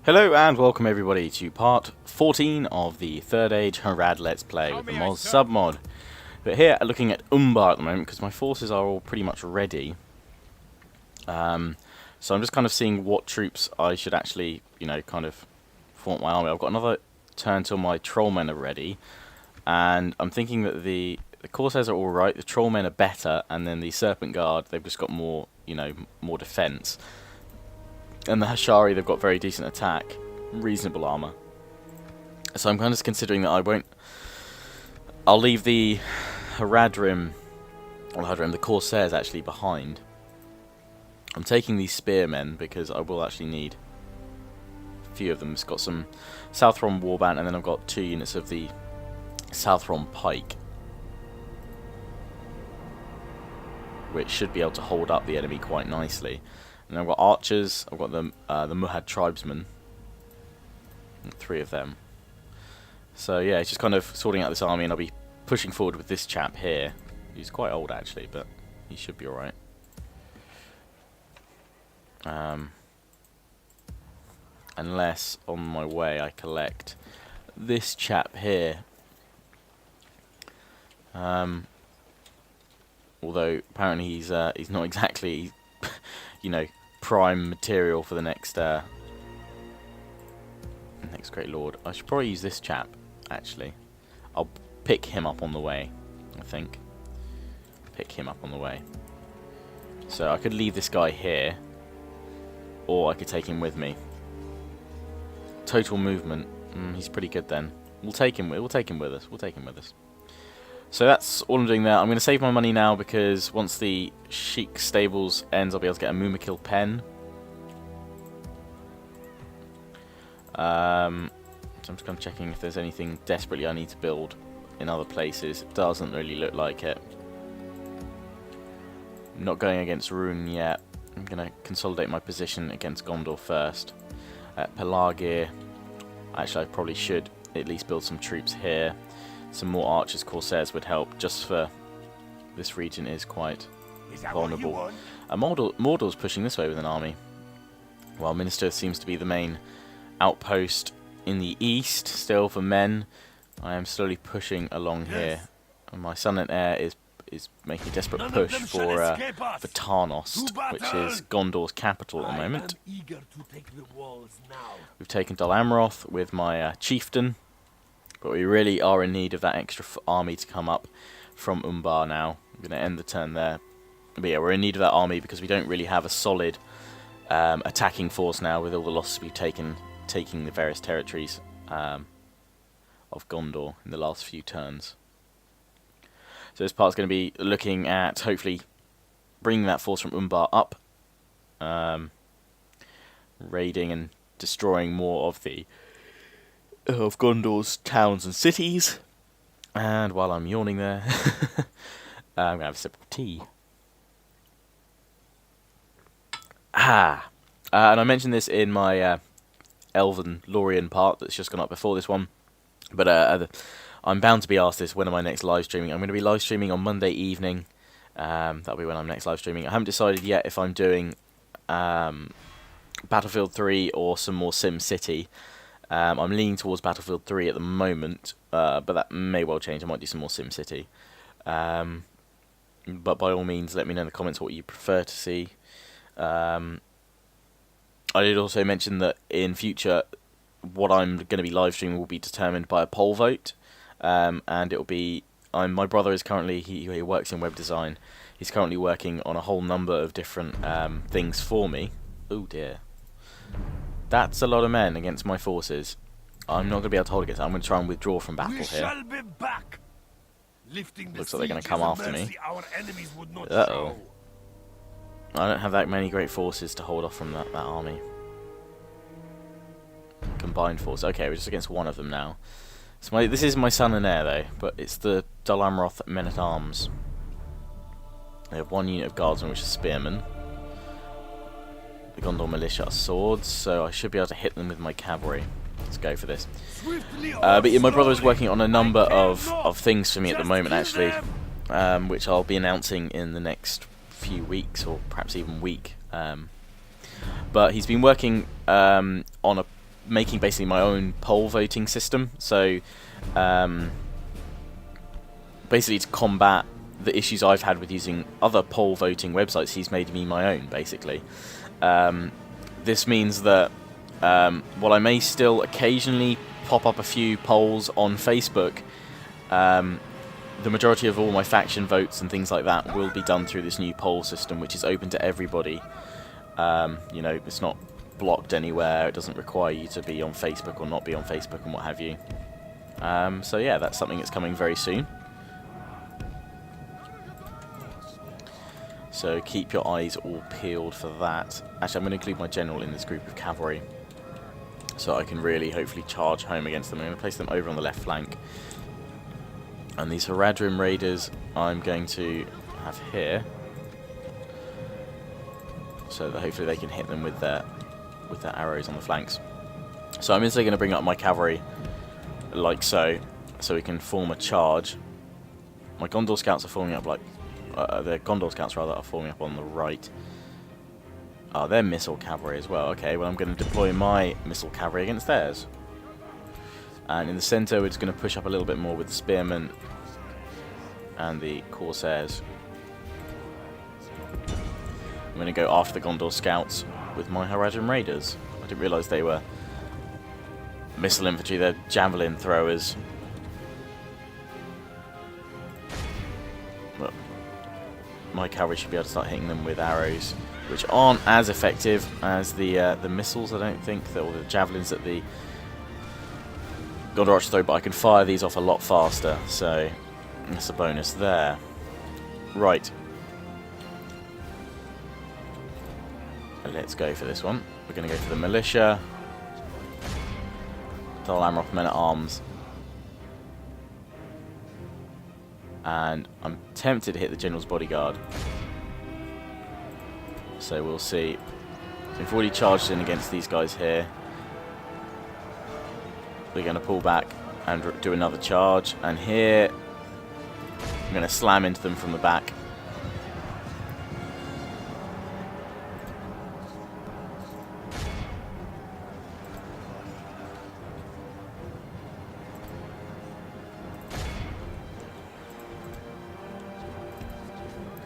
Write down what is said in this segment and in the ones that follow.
Hello and welcome everybody to part 14 of the Third Age Harad Let's Play with the MOS Submod. But here, looking at Umbar at the moment, because my forces are all pretty much ready. So I'm just kind of seeing what troops I should actually, kind of form my army. I've got another turn till my Trollmen are ready. And I'm thinking that the Corsairs are alright, the Trollmen are better, and then the Serpent Guard, they've just got more, more defense. And the Hashari, they've got very decent attack, reasonable armor. So I'm kind of considering that I'll leave the the Corsairs actually behind. I'm taking these Spearmen because I will actually need a few of them. It's got some Southron Warband, and then I've got 2 units of the Southron Pike, which should be able to hold up the enemy quite nicely. And I've got archers, I've got the Muhad tribesmen, 3 of them. So yeah, it's just kind of sorting out this army, and I'll be pushing forward with this chap here. He's quite old actually, but he should be alright. Unless on my way I collect this chap here. Although apparently he's not exactly prime material for the next Great Lord. I should probably use this chap, actually. I'll pick him up on the way, I think. Pick him up on the way. So I could leave this guy here, or I could take him with me. Total movement. He's pretty good then. We'll take him with us. We'll take him with us. So that's all I'm doing there. I'm going to save my money now because once the Sheik Stables ends, I'll be able to get a Mumakil pen. So I'm just kind of checking if there's anything desperately I need to build in other places. It doesn't really look like it. I'm not going against Rune yet. I'm going to consolidate my position against Gondor first. At Pelagir, actually I probably should at least build some troops here. Some more archers, Corsairs would help, just for this region is quite vulnerable. Mordor's pushing this way with an army, while Minister seems to be the main outpost in the east. Still for men, I am slowly pushing along here, and my son and heir is making a desperate push for Tarnost, which is Gondor's capital at the moment. We've taken Damroth with my chieftain. But we really are in need of that extra army to come up from Umbar now. I'm going to end the turn there. But yeah, we're in need of that army because we don't really have a solid attacking force now with all the losses we've taken taking the various territories of Gondor in the last few turns. So this part's going to be looking at hopefully bringing that force from Umbar up, raiding and destroying more of Gondor's towns and cities. And while I'm yawning there, I'm going to have a sip of tea. And I mentioned this in my Elven Lorien part that's just gone up before this one. But I'm bound to be asked this, when am I next live streaming? I'm going to be live streaming on Monday evening. That'll be when I'm next live streaming. I haven't decided yet if I'm doing Battlefield 3 or some more Sim City. I'm leaning towards Battlefield 3 at the moment, but that may well change. I might do some more SimCity. But by all means, let me know in the comments what you prefer to see. I did also mention that in future, what I'm going to be live streaming will be determined by a poll vote, and it will be. My brother is currently he works in web design. He's currently working on a whole number of different things for me. Oh dear. That's a lot of men against my forces. I'm not going to be able to hold against it. I'm going to try and withdraw from battle here. Looks like they're going to come after me. Uh-oh. I don't have that many great forces to hold off from that army. Combined force. Okay, we're just against one of them now. This is my son and heir, though, but it's the Damroth men-at-arms. They have 1 unit of guardsmen, which is spearmen. The Gondor militia are swords, so I should be able to hit them with my cavalry. Let's go for this. But yeah, my brother is working on a number of things for me at the moment, actually, which I'll be announcing in the next few weeks, or perhaps even week. But he's been working on making basically my own poll voting system. So basically to combat the issues I've had with using other poll voting websites, he's made me my own, basically. This means that while I may still occasionally pop up a few polls on Facebook, the majority of all my faction votes and things like that will be done through this new poll system, which is open to everybody. You know, it's not blocked anywhere, it doesn't require you to be on Facebook or not be on Facebook and what have you. So yeah, that's something that's coming very soon. So keep your eyes all peeled for that. Actually, I'm going to include my general in this group of cavalry, so I can really hopefully charge home against them. I'm going to place them over on the left flank. And these Haradrim raiders I'm going to have here, so that hopefully they can hit them with their arrows on the flanks. So I'm instantly going to bring up my cavalry like so we can form a charge. My Gondor scouts are forming up like the Gondor scouts rather are forming up on the right. Oh, they're missile cavalry as well. Okay, well I'm going to deploy my missile cavalry against theirs. And in the centre we're just going to push up a little bit more with the spearmen and the corsairs. I'm going to go after the Gondor scouts with my Haradrim raiders. I didn't realise they were missile infantry, they're javelin throwers. But my cavalry should be able to start hitting them with arrows, which aren't as effective as the missiles, I don't think, or the javelins that the Gondor archers throw, but I can fire these off a lot faster, so that's a bonus there. Right. Let's go for this one. We're going to go for the militia. The Amroth men-at-arms. And I'm tempted to hit the general's bodyguard. So we'll see. So we've already charged in against these guys here. We're going to pull back and do another charge. And here, I'm going to slam into them from the back.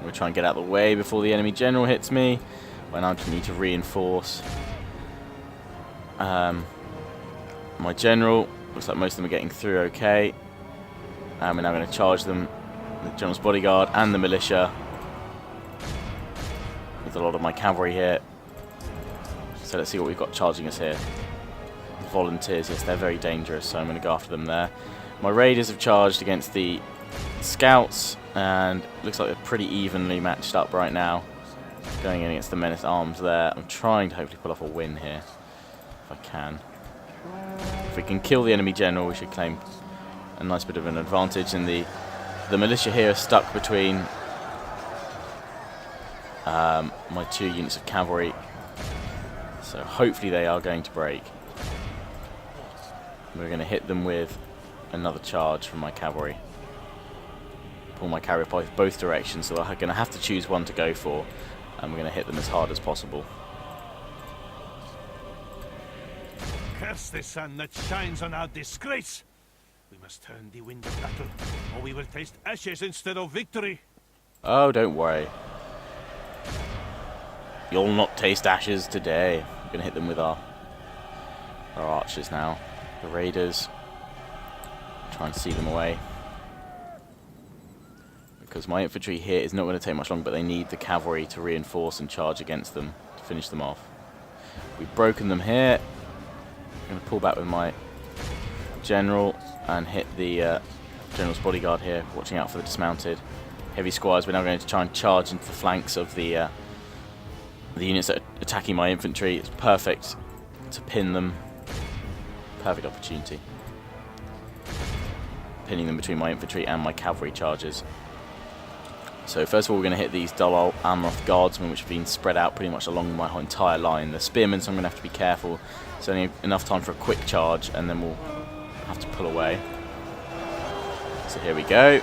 We'll try and get out of the way before the enemy general hits me, when I need to reinforce. My general, looks like most of them are getting through okay. And we're now going to charge them, the general's bodyguard and the militia, with a lot of my cavalry here. So let's see what we've got charging us here. The volunteers, yes, they're very dangerous, so I'm going to go after them there. My raiders have charged against the scouts, and it looks like they're pretty evenly matched up right now. Going in against the men-at-arms there. I'm trying to hopefully pull off a win here, if I can. If we can kill the enemy general, we should claim a nice bit of an advantage. And the militia here are stuck between my two units of cavalry, so hopefully they are going to break. We're going to hit them with another charge from my cavalry. Pull my cavalry both directions, so I'm going to have to choose one to go for, and we're going to hit them as hard as possible. Curse the sun that shines on our disgrace! We must turn the wind of battle, or we will taste ashes instead of victory. Oh, don't worry. You'll not taste ashes today. We're going to hit them with our archers now. The raiders. Try and see them away. Because my infantry here is not going to take much longer, but they need the cavalry to reinforce and charge against them to finish them off. We've broken them here. I'm going to pull back with my general and hit the general's bodyguard here, watching out for the dismounted heavy squires. We're now going to try and charge into the flanks of the units that are attacking my infantry. It's perfect to pin them. Perfect opportunity. Pinning them between my infantry and my cavalry charges. So first of all, we're going to hit these dull old Amroth guardsmen, which have been spread out pretty much along my entire line. The spearmen, so I'm going to have to be careful. It's only enough time for a quick charge, and then we'll have to pull away. So here we go.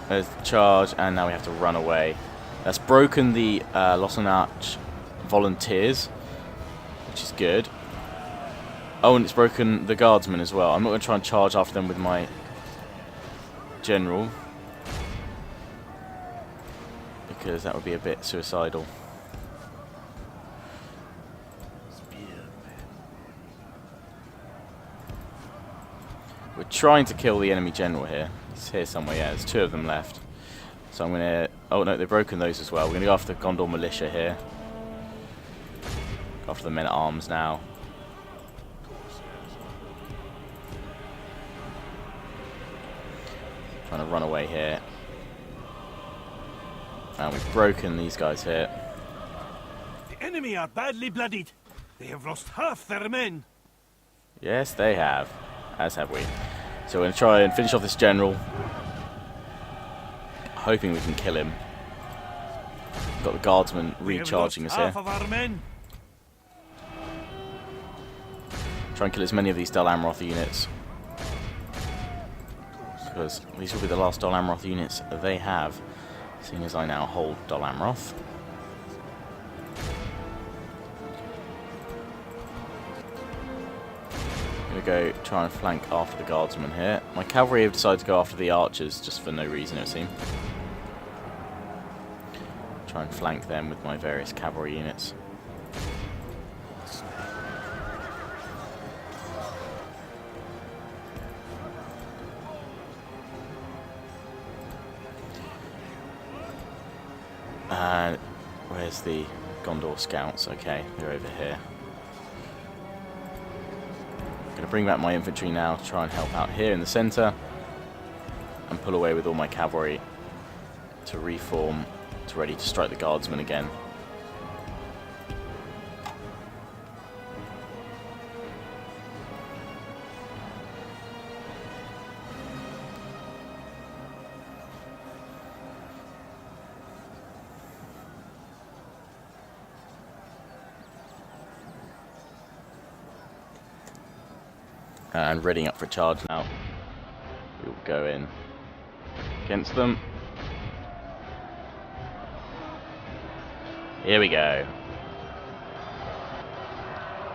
There's the charge, and now we have to run away. That's broken the Lossenarch volunteers, which is good. Oh, and it's broken the guardsmen as well. I'm not going to try and charge after them with my general, because that would be a bit suicidal. We're trying to kill the enemy general here. It's here somewhere, yeah, there's 2 of them left. So I'm going to... Oh no, they've broken those as well. We're going to go after the Gondor militia here. Go after the men-at-arms now. Trying to run away here. And we've broken these guys here. The enemy are badly bloodied. They have lost half their men. Yes, they have. As have we. So we're going to try and finish off this general. Hoping we can kill him. We've got the guardsmen recharging us here. Half of our men. Try and kill as many of these Dol Amroth units, because these will be the last Dol Amroth units they have, seeing as I now hold Dol Amroth. I'm going to go try and flank after the guardsmen here. My cavalry have decided to go after the archers just for no reason, it would seem. Try and flank them with my various cavalry units. And where's the Gondor scouts? Okay, they're over here. I'm going to bring back my infantry now to try and help out here in the centre, and pull away with all my cavalry to reform, to ready to strike the guardsmen again. And readying up for a charge now. We will go in against them. Here we go.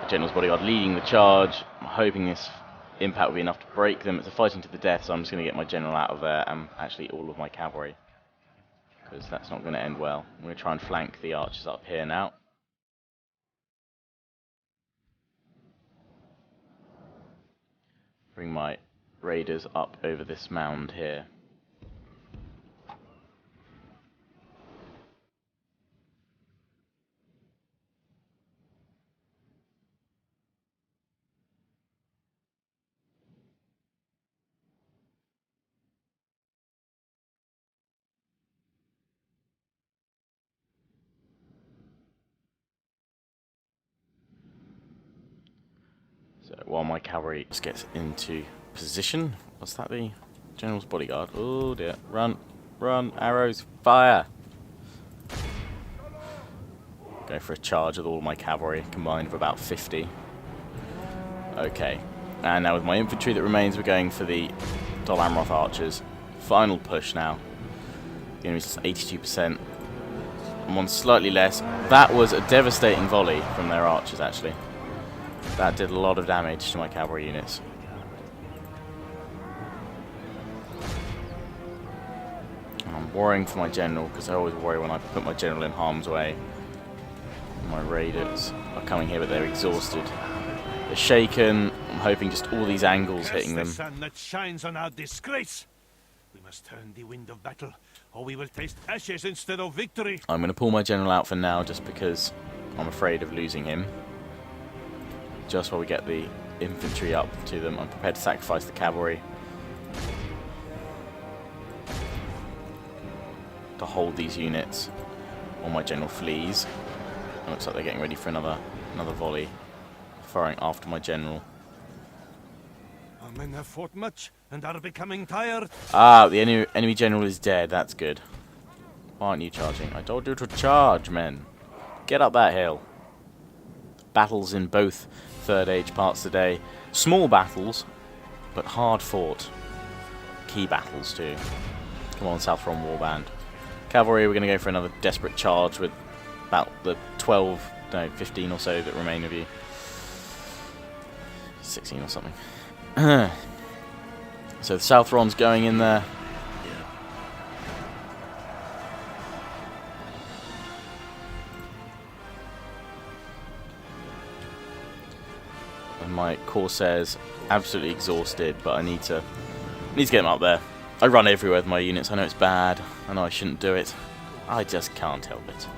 General's bodyguard leading the charge. I'm hoping this impact will be enough to break them. It's a fighting to the death, so I'm just going to get my general out of there and actually all of my cavalry, because that's not going to end well. I'm going to try and flank the archers up here now. Bring my raiders up over this mound here. So while my cavalry just gets into position, what's that, the general's bodyguard? Oh dear, run, run, arrows, fire! Go for a charge with all my cavalry, combined of about 50. Okay, and now with my infantry that remains, we're going for the Dol Amroth archers. Final push now. The enemy's just 82%. I'm on slightly less. That was a devastating volley from their archers, actually. That did a lot of damage to my cavalry units. And I'm worrying for my general, because I always worry when I put my general in harm's way. My raiders are coming here, but they're exhausted. They're shaken. I'm hoping just all these angles hitting them. The sun that shines on our disgrace. We must turn the wind of battle, or we will taste ashes instead of victory. I'm going to pull my general out for now, just because I'm afraid of losing him. Just while we get the infantry up to them, I'm prepared to sacrifice the cavalry to hold these units while my general flees. It looks like they're getting ready for another volley, firing after my general. Our men have fought much and are becoming tired. Ah, the enemy general is dead. That's good. Why aren't you charging? I told you to charge, men. Get up that hill. Battles in both Third Age parts today. Small battles, but hard fought. Key battles too. Come on, South Front Warband. Cavalry, we're going to go for another desperate charge with about the 12 no, 15 or so that remain of you. 16 or something. So the South Ron's going in there. And my Corsair's absolutely exhausted, but I need to get him up there. I run everywhere with my units. I know it's bad. I know I shouldn't do it. I just can't help it.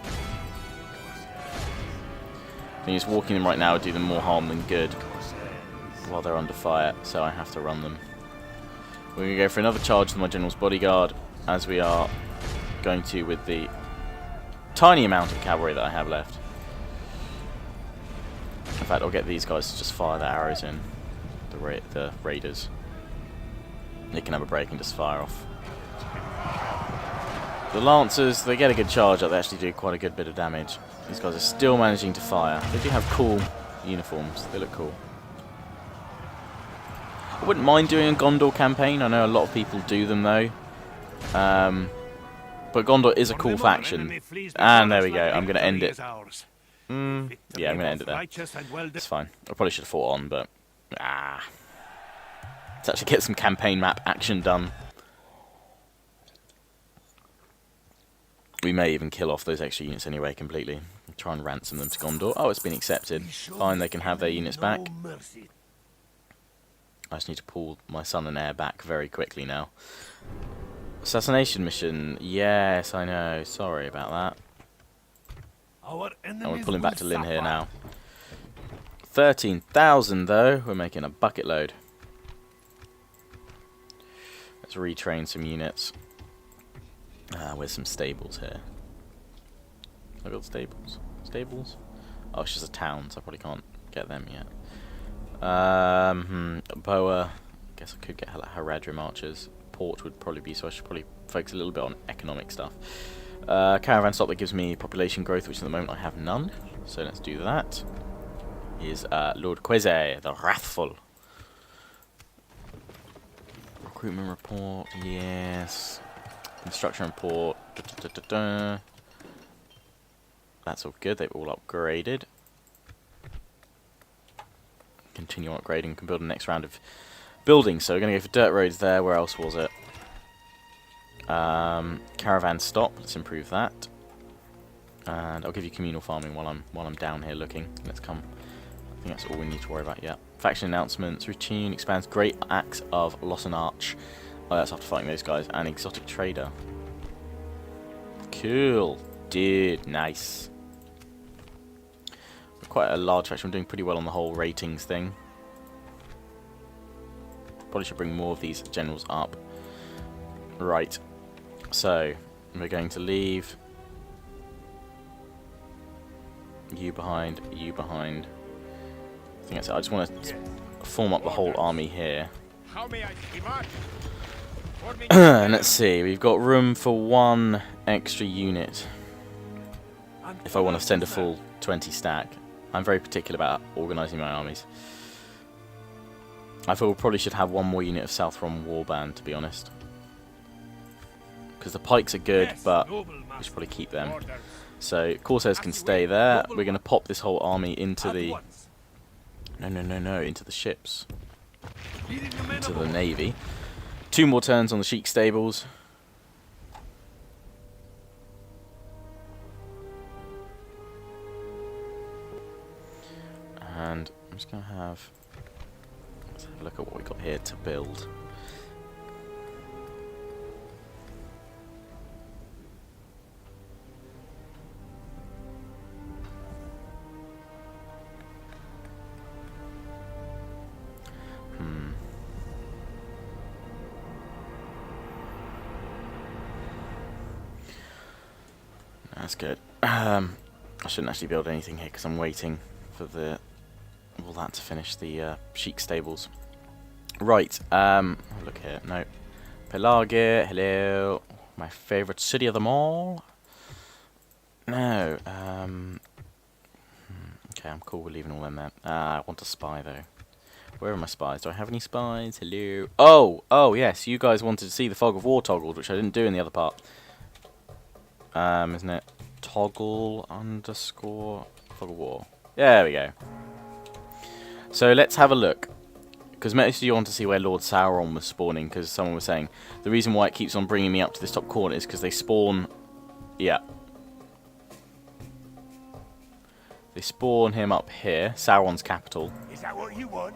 I think just walking them right now would do them more harm than good while they're under fire, so I have to run them. We're going to go for another charge with my General's Bodyguard, as we are going to with the tiny amount of cavalry that I have left. In fact, I'll get these guys to just fire their arrows in, the raiders. They can have a break and just fire off. The Lancers, they get a good charge up, they actually do quite a good bit of damage. These guys are still managing to fire. They do have cool uniforms, they look cool. I wouldn't mind doing a Gondor campaign, I know a lot of people do them though. But Gondor is a cool faction. And there we go, I'm going to end it. Yeah, I'm going to end it there. It's fine. I probably should have fought on, but... Let's actually get some campaign map action done. We may even kill off those extra units anyway completely. Try and ransom them to Gondor. Oh, it's been accepted. Fine, they can have their units back. I just need to pull my son and heir back very quickly now. Assassination mission. Yes, I know. Sorry about that. And we're pulling back to Lynn here now. 13,000 though. We're making a bucket load. Let's retrain some units. Where's some stables here? Have I built stables? Stables? Oh, it's just a town, so I probably can't get them yet. Boa. Guess I could get Haradrim archers. Port would probably be, so I should probably focus a little bit on economic stuff. Caravan stop that gives me population growth, which at the moment I have none. So let's do that. Is Lord Queze, the Wrathful. Recruitment report, yes. Construction report. That's all good. They've all upgraded. Continue upgrading. Can build the next round of building. So we're going to go for dirt roads there. Where else was it? Caravan stop. Let's improve that. And I'll give you communal farming while I'm down here looking. Let's come. I think that's all we need to worry about yet. Faction announcements. Routine expands. Great Axe of Lossen Arch. Oh, that's after fighting those guys. And exotic trader. Cool. Dude, nice. We're quite a large faction. I'm doing pretty well on the whole ratings thing. Probably should bring more of these generals up. Right. So, we're going to leave you behind, you behind. I think that's it. I just want to form up the whole army here. And let's see, we've got room for one extra unit if I want to send a full 20 stack. I'm very particular about organising my armies. I thought we probably should have one more unit of Southron Warband, to be honest. Because the pikes are good, but we should probably keep them. So, Corsairs can stay there. We're going to pop this whole army into the... No, into the ships. Into the navy. 2 more turns on the Sheik stables. And I'm just going to have... Let's have a look at what we've got here to build. That's good. I shouldn't actually build anything here because I'm waiting for all that to finish the Sheik stables. Right. Look here. No. Pelagia. Hello. My favourite city of them all. No. Okay, I'm cool with leaving all them there. I want a spy though. Where are my spies? Do I have any spies? Hello. Oh yes. You guys wanted to see the Fog of War toggled, which I didn't do in the other part. Isn't it? Toggle _ Fog of War. There we go. So let's have a look. Because most of you want to see where Lord Sauron was spawning, because someone was saying the reason why it keeps on bringing me up to this top corner is because they spawn... Yeah. They spawn him up here, Sauron's capital. Is that what you want?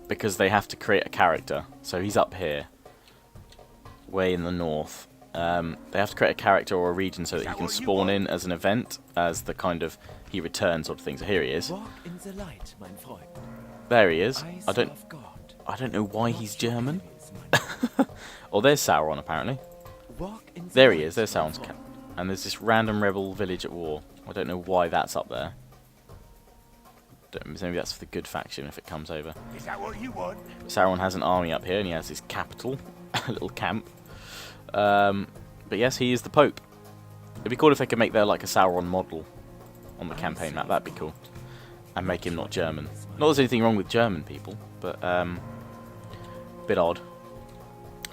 Because they have to create a character. So he's up here. Way in the north. They have to create a character or a region so that he can spawn in as an event, as the kind of he returns sort of thing. So here he is. There he is. I don't know why he's German. Oh, there's Sauron apparently. There he is. There's Sauron's camp. And there's this random rebel village at war. I don't know why that's up there. Maybe that's for the good faction if it comes over. Is that what you want? Sauron has an army up here and he has his capital, a little camp. But yes, he is the Pope. It'd be cool if they could make there like a Sauron model on the campaign map. That'd be cool. And make him not German. Not that there's anything wrong with German people, but bit odd.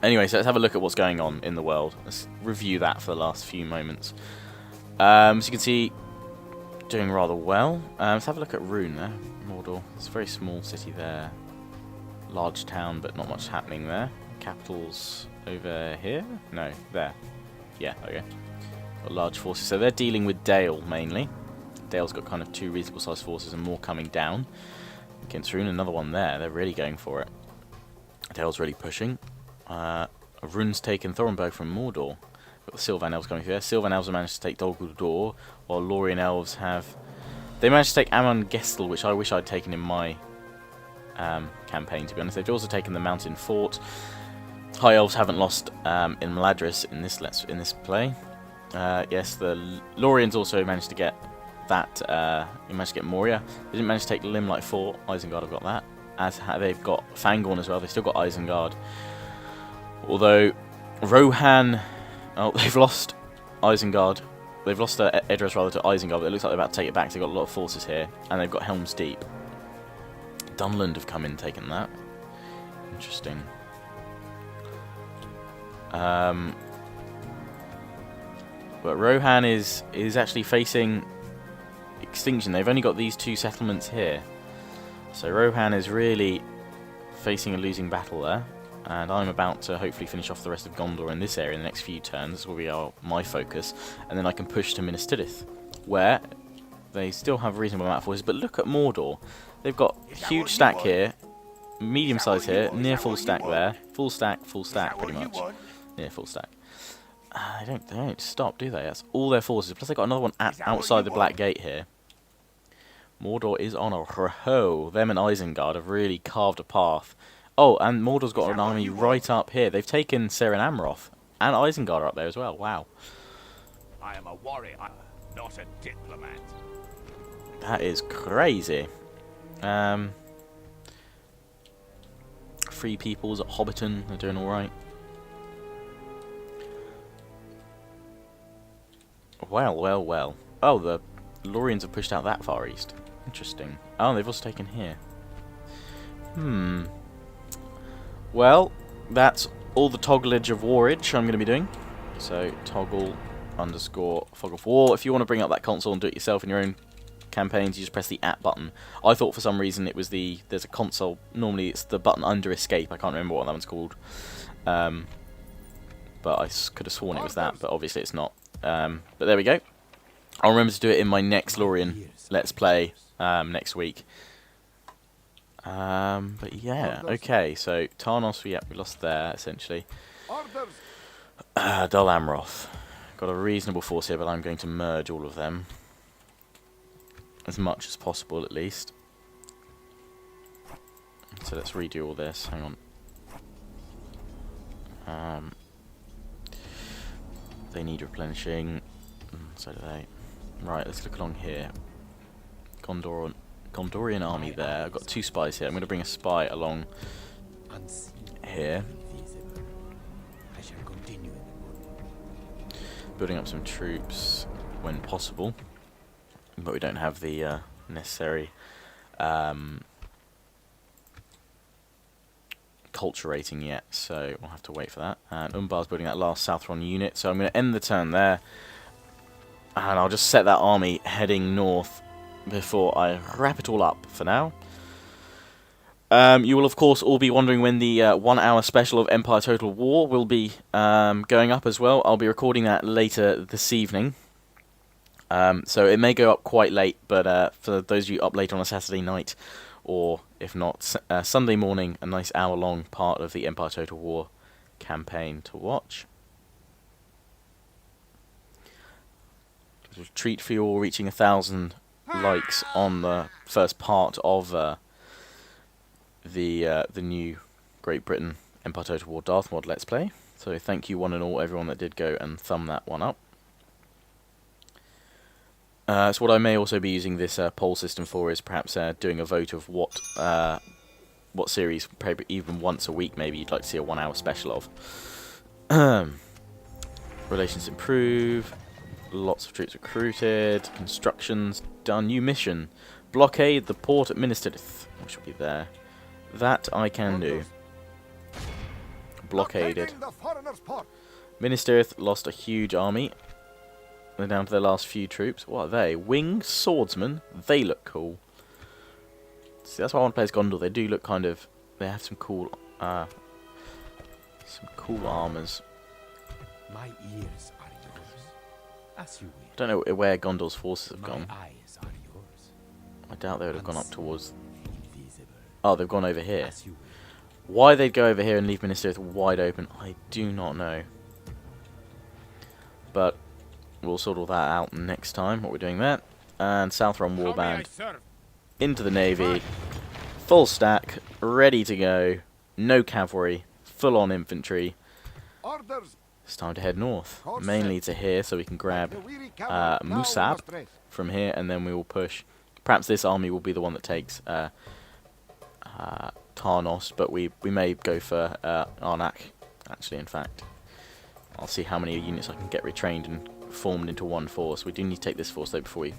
Anyway, so let's have a look at what's going on in the world. Let's review that for the last few moments. As you can see, doing rather well. Let's have a look at Rune there. Mordor. It's a very small city there. Large town, but not much happening there. Capital's over here? No, there. Yeah, okay. Got large forces. So they're dealing with Dale mainly. Dale's got kind of 2 reasonable sized forces and more coming down. Against Rune, another one there. They're really going for it. Dale's really pushing. Rune's taken Thorenberg from Mordor. Got the Sylvan Elves coming through there. Sylvan Elves have managed to take Dol Guldur, while Lorien Elves have... They managed to take Amon Gestel, which I wish I'd taken in my campaign, to be honest. They've also taken the Mountain Fort. High Elves haven't lost in Maladris in this play. Yes, the Loriens also managed to get that. He managed to get Moria. They didn't manage to take Limelight Fort. Isengard have got that. As they've got Fangorn as well. They've still got Isengard. Although Rohan... Oh, they've lost Isengard. They've lost Edras rather to Isengard, but it looks like they're about to take it back. So they've got a lot of forces here, and they've got Helm's Deep. Dunland have come in, taken that. Interesting. But Rohan is actually facing extinction. They've only got these 2 settlements here, so Rohan is really facing a losing battle there. And I'm about to hopefully finish off the rest of Gondor in this area in the next few turns. This will be my focus. And then I can push to Minas Tirith, where they still have a reasonable amount of forces. But look at Mordor. They've got a huge stack here, medium size here, near full stack there. Full stack, pretty much. Near full stack. They don't stop, do they? That's all their forces. Plus they've got another one outside the Black Gate here. Mordor is on a roll. Them and Isengard have really carved a path. Oh, and Mordor's got an army right up here. They've taken Ser and Amroth. And Isengard are up there as well. Wow. I am a warrior, not a diplomat. That is crazy. Free Peoples at Hobbiton. They're doing alright. Well. Oh, the Loriens have pushed out that far east. Interesting. Oh, they've also taken here. Well, that's all the togglage of warage I'm going to be doing. So, toggle _ fog of war. If you want to bring up that console and do it yourself in your own campaigns, you just press the @ button. I thought for some reason it was there's a console. Normally it's the button under escape. I can't remember what that one's called. But I could have sworn it was that, but obviously it's not. But there we go. I'll remember to do it in my next Lorien Let's Play next week. But yeah, okay, so Tarnos, we lost there, essentially. Dol Amroth. Got a reasonable force here, but I'm going to merge all of them. As much as possible, at least. So let's redo all this, hang on. They need replenishing, so do they. Right, let's look along here. Gondorian army there. I've got 2 spies here. I'm going to bring a spy along here. Building up some troops when possible. But we don't have the necessary culture rating yet, so we'll have to wait for that. And Umbar's building that last Southron unit, so I'm going to end the turn there. And I'll just set that army heading north before I wrap it all up for now. You will, of course, all be wondering when the 1 hour special of Empire Total War will be going up as well. I'll be recording that later this evening. So it may go up quite late, but for those of you up late on a Saturday night, or if not, Sunday morning, a nice hour-long part of the Empire Total War campaign to watch. Treat for you all reaching 1,000 likes on the first part of the new Great Britain Empire Total War Darth Mod Let's Play. So thank you one and all, everyone that did go and thumb that one up. So what I may also be using this poll system for is perhaps doing a vote of what series, probably even once a week maybe, you'd like to see a 1 hour special of. Relations improve. Lots of troops recruited. Constructions done. New mission. Blockade the port at Ministerith. Which will be there. That I can do. Blockaded. Ministerith lost a huge army. They're down to their last few troops. What are they? Winged swordsmen? They look cool. See, that's why I want to play as Gondor. They do look kind of... They have some cool armors. My ears are yours. As you I don't know where Gondor's forces have gone. My eyes are yours. I doubt they would have gone up towards... Invisible. Oh, they've gone over here. As you Why they'd go over here and leave Ministerith wide open, I do not know. But we'll sort all that out next time, what we're doing there. And South-Run Warband into the Navy. Full stack, ready to go. No cavalry, full-on infantry. Orders. It's time to head north. Mainly to here, so we can grab Musab from here, and then we will push. Perhaps this army will be the one that takes Tarnos, but we may go for Arnak, actually, in fact. I'll see how many units I can get retrained and formed into one force. We do need to take this force, though, before we...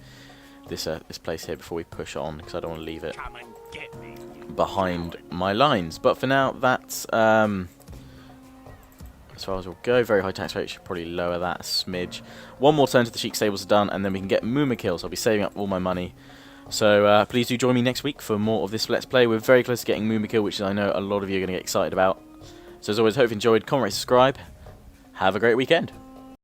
This place here, before we push on, because I don't want to leave it behind my lines. But for now, that's... as far as we'll go. Very high tax rate, should probably lower that a smidge. One more turn to the Sheik Stables are done, and then we can get Mumakil, so I'll be saving up all my money. So please do join me next week for more of this Let's Play. We're very close to getting Mumakil, which I know a lot of you are going to get excited about. So as always, hope you enjoyed. Comment, rate, subscribe. Have a great weekend.